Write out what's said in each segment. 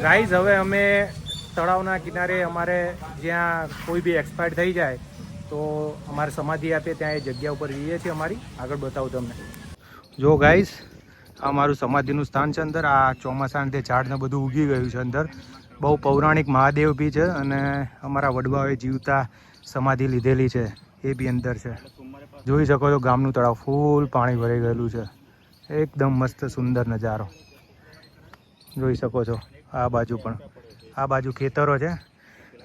Guys હવે અમે તળાવના કિનારે અમારે જ્યાં કોઈ બી એક્સપાયર થઈ જાય તો અમારે સમાધિ આપે ત્યાં એ જગ્યા ઉપર જઈએ છીએ અમારી આગળ બતાવું તમને. જો ગાઈઝ આ મારું સમાધિનું સ્થાન છે. અંદર આ ચોમાસાના તે ઝાડ ને બધું ઉગી ગયું છે. અંદર બહુ પૌરાણિક મહાદેવ બી છે અને અમારા વડવાઓએ જીવતા સમાધિ લીધેલી છે એ બી અંદર છે. જોઈ શકો છો ગામનું તળાવ ફૂલ પાણી ભરાઈ ગયેલું છે. એકદમ મસ્ત સુંદર નજારો જોઈ શકો છો. આ બાજુ પણ આ બાજુ ખેતરો છે.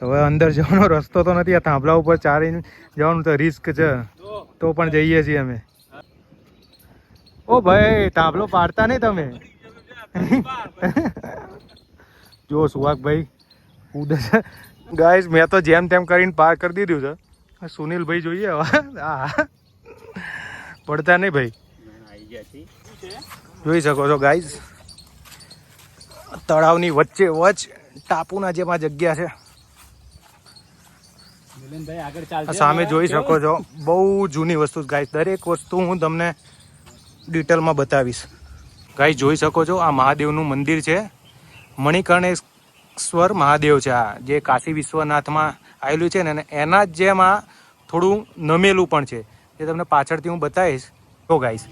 હવે અંદર જવાનો રસ્તો તો નથી. આ થાંભલા ઉપર ચાલીને જવાનું તો રિસ્ક છે તો પણ જઈએ છીએ અમે. ઓ ભાઈ થાંભલો પાડતા નહીં તમે. જો સુહાગભાઈ કૂદે છે. ગાઈસ મેં તો જેમ તેમ કરીને પાર કરી દીધું છે. સુનિલભાઈ જોઈએ હવે. હા પડતા નહીં ભાઈ. જોઈ શકો છો ગાઈસ તળાવની વચ્ચે વચ ટાપુના જેમાં જગ્યા છે. સામે જોઈ શકો છો બહુ જૂની વસ્તુ ગાઈસ. દરેક વસ્તુ હું તમને ડિટેલમાં બતાવીશ. ગાઈસ જોઈ શકો છો આ મહાદેવનું મંદિર છે. મણિકર્ણેશ્વર મહાદેવ છે આ જે કાશી વિશ્વનાથમાં આવેલું છે ને એના જ જેમ આ થોડું નમેલું પણ છે જે તમને પાછળથી હું બતાવીશ. તો ગાઈસ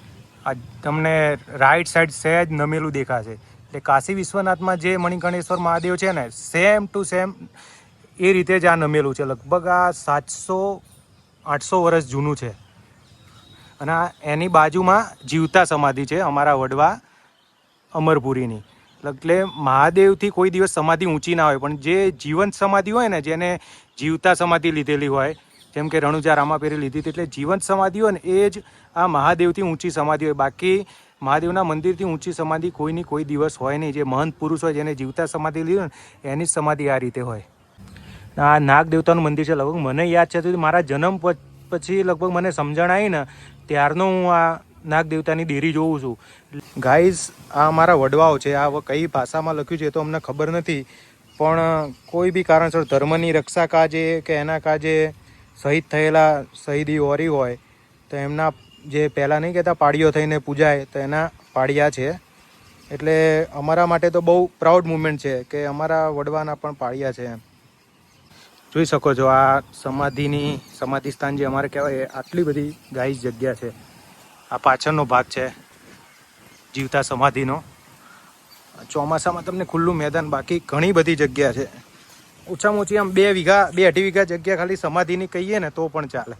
આ તમને રાઈટ સાઈડ સહેજ નમેલું દેખાશે એટલે કાશી વિશ્વનાથમાં જે મણિકર્ણેશ્વર મહાદેવ છે ને સેમ ટુ સેમ એ રીતે જ આ નમેલું છે. લગભગ આ 700-800 વર્ષ જૂનું છે. અને એની બાજુમાં જીવતા સમાધિ છે અમારા વડવા અમરપુરીની. એટલે મહાદેવથી કોઈ દિવસ સમાધિ ઊંચી ના હોય પણ જે જીવંત સમાધિ હોય ને જેને જીવતા સમાધિ લીધેલી હોય જેમ કે રણુજા રામાપીરે લીધી હતી એટલે જીવંત સમાધિ હોય ને એ જ આ મહાદેવથી ઊંચી સમાધિ હોય. બાકી મહાદેવના મંદિરથી ઊંચી સમાધિ કોઈની કોઈ દિવસ હોય નહીં. જે મહંત પુરુષ હોય જેને જીવતા સમાધિ લીધી ને એની જ સમાધિ આ રીતે હોય. આ નાગ દેવતાનું મંદિર છે. લગભગ મને યાદ છે મારા જન્મ પછી લગભગ મને સમજણ આવી ને ત્યારનો હું આ નાગ દેવતાની દેરી જોઉં છું. ગાઈઝ આ અમારા વડવાઓ છે. આ કઈ ભાષામાં લખ્યું છે તો અમને ખબર નથી પણ કોઈ બી કારણસર ધર્મની રક્ષા કાજે કે એના કાજે શહીદ થયેલા શહીદી ઓરી હોય તો એમના જે પહેલાં નહીં કહેતા પાડીઓ થઈને પૂજાય તો એના પાડિયા છે. એટલે અમારા માટે તો બહુ પ્રાઉડ મુમેન્ટ છે કે અમારા વડવાના પણ પાડિયા છે. જોઈ શકો છો આ સમાધિ સ્થાન જે અમારે કહેવાય આટલી બધી ગાઈસ જગ્યા છે. આ પાછળનો ભાગ છે જીવતા સમાધિનો. ચોમાસામાં તમને ખુલ્લું મેદાન બાકી ઘણી બધી જગ્યા છે. ઓછામાં ઓછી આમ 2-2.5 વીઘા જગ્યા ખાલી સમાધિની કહીએ ને તો પણ ચાલે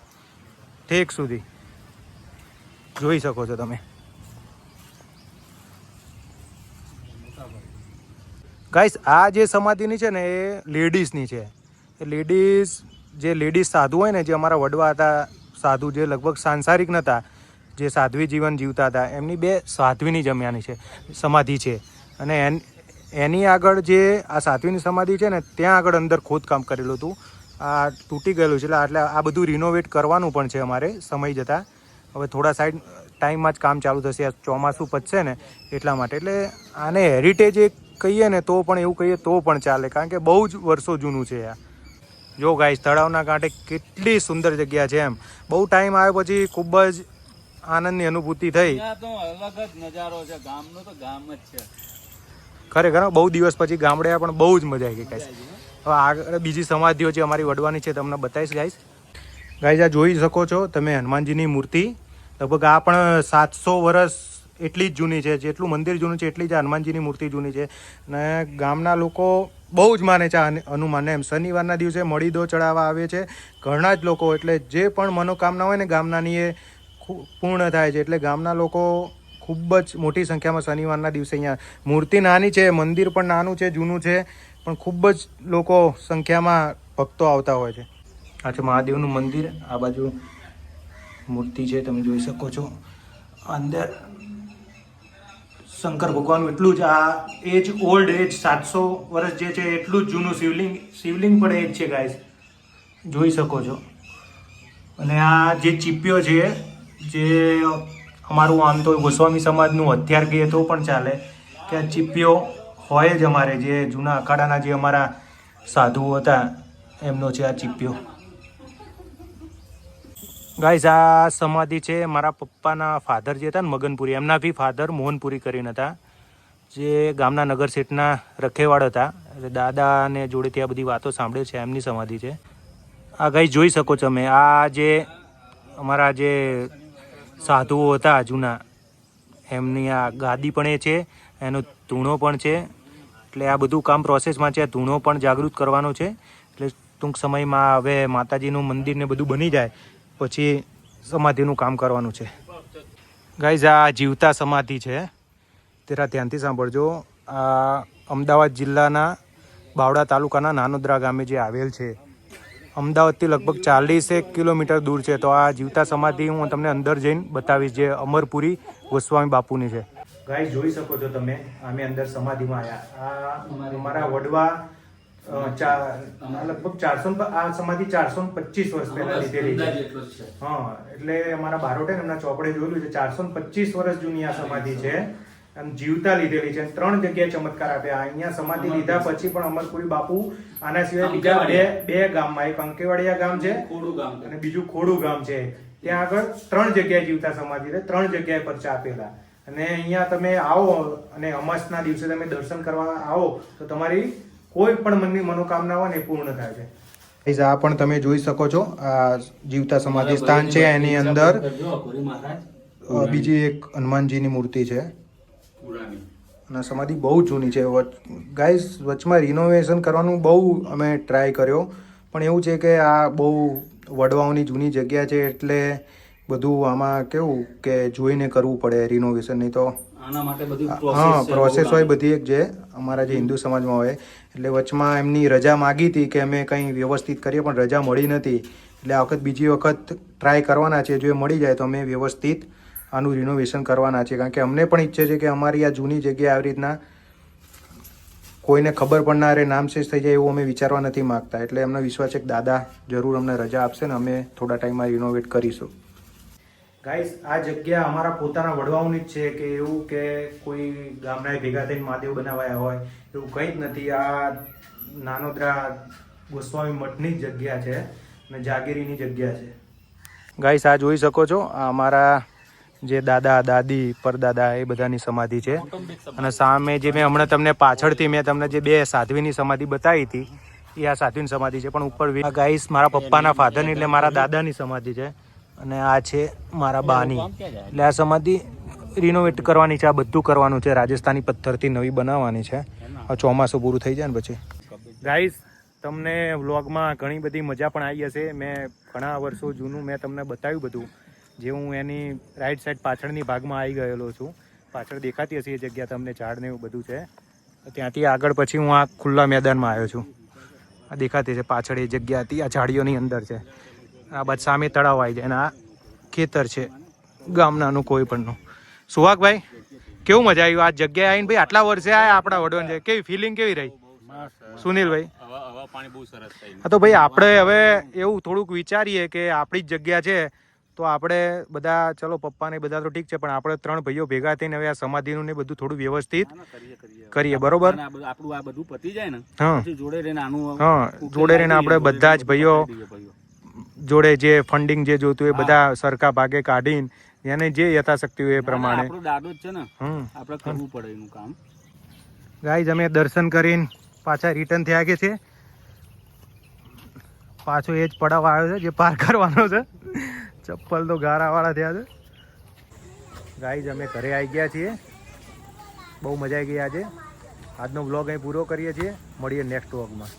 ઠેક સુધી. જોઈ શકો છો તમે ગાઈસ. આ જે સમાધિની છે ને એ લેડીઝની છે. એ લેડીઝ સાધુ હોય ને જે અમારા વડવા હતા સાધુ જે લગભગ સાંસારિક નહોતા જે સાધ્વી જીવન જીવતા હતા એમની 2 સાધ્વીની જમ્યાની છે સમાધિ છે. અને એની આગળ જે આ સાધ્વીની સમાધિ છે ને ત્યાં આગળ અંદર ખોદકામ કરેલું હતું. આ તૂટી ગયેલું છે એટલે આ બધું રિનોવેટ કરવાનું પણ છે અમારે સમય જતાં. હવે થોડા સાઈડ ટાઈમમાં જ કામ ચાલુ થશે. આ ચોમાસું પતશે ને એટલા માટે. એટલે આને હેરિટેજ એક કહીએ ને તો પણ એવું કહીએ તો પણ ચાલે કારણ કે બહુ જ વર્ષો જૂનું છે આ. જો ગાઈસ તળાવના કાંઠે કેટલી સુંદર જગ્યા છે. એમ બહુ ટાઈમ આવ્યો પછી ખૂબ જ આનંદની અનુભૂતિ થઈ. અલગ જ નજારો છે. ગામનો તો ગામ જ છે ખરેખર. બહુ દિવસ પછી ગામડે પણ બહુ જ મજા આવી ગઈ ગાઈસ. હવે આગળ બીજી સમાધિઓ જે અમારી વડવાની છે તમને બતાવીશ ગાઈસ. ગાઈસ આ જોઈ શકો છો તમે હનુમાનજીની મૂર્તિ. લગભગ આ પણ 700 વર્ષ એટલી જ જૂની છે. જેટલું મંદિર જૂનું છે એટલી જ હનુમાનજીની મૂર્તિ જૂની છે. અને ગામના લોકો બહુ જ માને છે હનુમાનને. એમ શનિવારના દિવસે મળી ચડાવવા આવે છે ઘણા જ લોકો. એટલે જે પણ મનોકામના હોય ને ગામનાની એ પૂર્ણ થાય છે. એટલે ગામના લોકો ખૂબ જ મોટી સંખ્યામાં શનિવારના દિવસે અહીંયા મૂર્તિ નાની છે મંદિર પણ નાનું છે જૂનું છે પણ ખૂબ જ લોકો સંખ્યામાં ભક્તો આવતા હોય છે. આ છે મહાદેવનું મંદિર. આ બાજુ મૂર્તિ છે તમે જોઈ શકો છો. અંદર શંકર ભગવાનનું એટલું જ આ એજ ઓલ્ડ એજ 700 વર્ષ જે છે એટલું જ જૂનું શિવલિંગ પણ એ જ છે ગાઈસ. જોઈ શકો છો. અને આ જે ચીપ્યો છે જે અમારું આમ તો ગોસ્વામી સમાજનું હથિયાર કહીએ તો પણ ચાલે કે આ ચીપ્યો હોય જ અમારે જે જૂના અખાડાના જે અમારા સાધુઓ હતા એમનો છે આ ચીપ્યો. ગાઈઝ આ સમાધિ છે મારા પપ્પાના ફાધર જે હતા ને મગનપુરી એમના બી ફાધર મોહનપુરી કરીને હતા. જે ગામના નગર શેઠના રખેવાળ હતા, એટલે દાદાને જોડે ત્યાં બધી વાતો સાંભળે છે, એમની સમાધિ છે. આ ગાઈસ જોઈ શકો છો તમે, આ જે અમારા જે સાધુઓ હતા જૂના, એમની આ ગાદી પણ એ છે, એનો ધૂણો પણ છે. એટલે આ બધું કામ પ્રોસેસમાં છે. ધૂણો પણ જાગૃત કરવાનો છે. એટલે ટૂંક સમયમાં હવે માતાજીનું મંદિર ને બધું બની જાય પછી સમાધિનું કામ કરવાનું છે. ગાઈઝ આ જીવતા સમાધિ છે, તેરા ધ્યાનથી સાંભળજો. આ અમદાવાદ જિલ્લાના બાવડા તાલુકાના નાનોદરા ગામે જે આવેલ છે, અમદાવાદથી લગભગ 40 કિલોમીટર દૂર છે. તો આ જીવતા સમાધિ હું તમને અંદર જઈને બતાવીશ, જે અમરપુરી ગોસ્વામી બાપુની છે. ગાઈસ જોઈ શકો છો તમે, અમે અંદર સમાધિમાં આવ્યા. આ અમારા વડવા લગભગ 400, આ સમાધિ 425 વર્ષ પહેલા લીધેલી છે. હા, એટલે અમારા બારોટે એમના ચોપડે જોયેલું છે, 425 વર્ષ જૂની આ સમાધિ છે. અને જીવતા લીધેલી છે. 3 જગ્યાએ ચમત્કાર આપ્યા. અહીંયા સમાધિ લીધા પછી પણ અમરપુરી બાપુ આના સિવાય બીજા બે ગામમાં, એક અંકેવાડિયા ગામ છે અને બીજું ખોડું ગામ છે, ત્યાં આગળ 3 જગ્યાએ જીવતા સમાધિ છે. 3 જગ્યાએ પરચા આપેલા. અને અહીંયા તમે આવો અને અમાસના દિવસે તમે દર્શન કરવા આવો તો તમારી કોઈ પણ મનની મનોકામના હોય ને પૂર્ણ થાય છે. આ પણ તમે જોઈ શકો છો, આ જીવતા સમાધિ સ્થાન છે. એની અંદર બીજી એક હનુમાનજીની મૂર્તિ છે અને સમાધિ બહુ જૂની છે. ગાઈસ વચમાં રિનોવેશન કરવાનું બહુ અમે ટ્રાય કર્યો, પણ એવું છે કે આ બહુ વડવાઓની જૂની જગ્યા છે, એટલે બધું આમાં કેવું કે જોઈને કરવું પડે રિનોવેશન. નહીં તો આના માટે બધી પ્રોસેસ હોય બધી એક જે અમારા જે હિન્દુ સમાજમાં હોય. એટલે વચમાં એમની રજા માગી હતી કે અમે કંઈ વ્યવસ્થિત કરીએ, પણ રજા મળી નથી. એટલે આ વખત બીજી વખત ટ્રાય કરવાના છે. જો એ મળી જાય તો અમે વ્યવસ્થિત આનું રિનોવેશન કરવાના છે, કારણ કે અમને પણ ઈચ્છે છે કે અમારી આ જૂની જગ્યાએ આવી રીતના કોઈને ખબર પણ ના રહે, નામશેષ થઈ જાય એવું અમે વિચારવા નથી માગતા. એટલે એમનો વિશ્વાસ છે કે દાદા જરૂર અમને રજા આપશે ને અમે થોડા ટાઈમમાં રિનોવેટ કરીશું. ગાઈસ આ જગ્યા અમારા પોતાના વડવાઓની જ છે, કે એવું કે કોઈ ગામના ભેગા થઈને મહાદેવ બનાવાયા હોય એવું કંઈ જ નથી. આ નાનોદરા ગોસ્વામી મઠની જ જગ્યા છે અને જાગીરીની જગ્યા છે. ગાઈસ આ જોઈ શકો છો, આ અમારા જે દાદા દાદી પરદાદા એ બધાની સમાધિ છે. અને સામે જે મેં હમણાં તમને પાછળથી મેં તમને જે 2 સાધ્વીની સમાધિ બતાવી હતી, એ આ સાધ્વીની સમાધિ છે. પણ ઉપર ગાઈસ મારા પપ્પાના ફાધરની એટલે મારા દાદાની સમાધિ છે, અને આ છે મારા બાની. એટલે આ સમાધિ રિનોવેટ કરવાની છે, આ બધું કરવાનું છે. રાજસ્થાની પથ્થરથી નવી બનાવવાની છે. આ ચોમાસું પૂરું થઈ જાય ને પછી. ગાઈસ તમને વ્લોગમાં ઘણી બધી મજા પણ આવી હશે. મેં ઘણા વર્ષો જૂનું મેં તમને બતાવ્યું બધું, જે હું એની રાઈટ સાઈડ પાછળની ભાગમાં આવી ગયેલો છું. પાછળ દેખાતી હશે એ જગ્યા તમને, ઝાડ ને એવું બધું છે. ત્યાંથી આગળ પછી હું આ ખુલ્લા મેદાનમાં આવ્યો છું. આ દેખાતી છે પાછળ એ જગ્યા હતી, આ ઝાડીઓની અંદર છે. આ બાદ સામે તળાવ આવી જાય અને આ ખેતર છે ગામનાનું કોઈ પણનું. સુહાગભાઈ કેવું મજા આવ્યું આ જગ્યાએ આવીને? ભાઈ આટલા વર્ષે આયા આપણા વડોન છે, કેવી ફિલિંગ કેવી રહી સુનિલભાઈ? હા તો ભાઈ આપણે હવે એવું થોડુંક વિચારીએ કે આપણી જ જગ્યા છે તો આપણે બધા, ચલો પપ્પા ને બધા તો ઠીક છે, પણ આપણે 3 ભાઈઓ ભેગા થઈને હવે આ સમાધિનું ને બધું થોડું વ્યવસ્થિત કરીએ, બરોબર? આપણું આ બધું પતી જાય ને પછી જોડે રહીને આનું જોડે રહીને આપણે બધા જ ભાઈઓ જોડે જે ફંડિંગ જે જોતું એ બધા સરખા ભાગે કાઢીને એને જે યથાશક્તિ હોય એ પ્રમાણે. આપણો દાદો જ છે ને, આપણે કરવું પડે એનું કામ. ગાઈઝ અમે દર્શન કરીને પાછા રિટર્ન થયા કે છે. પાછો એ જ પડાવ આવ્યો છે જે પાર કરવાનો છે. ચપ્પલ તો ગારાવાળા થયા છે. ગાઈઝ અમે ઘરે આવી ગયા છીએ. બહુ મજા આવી ગઈ આજે. આજનો વ્લોગ અહીં પૂરો કરીએ છીએ. મળીએ નેક્સ્ટ વ્લોગમાં.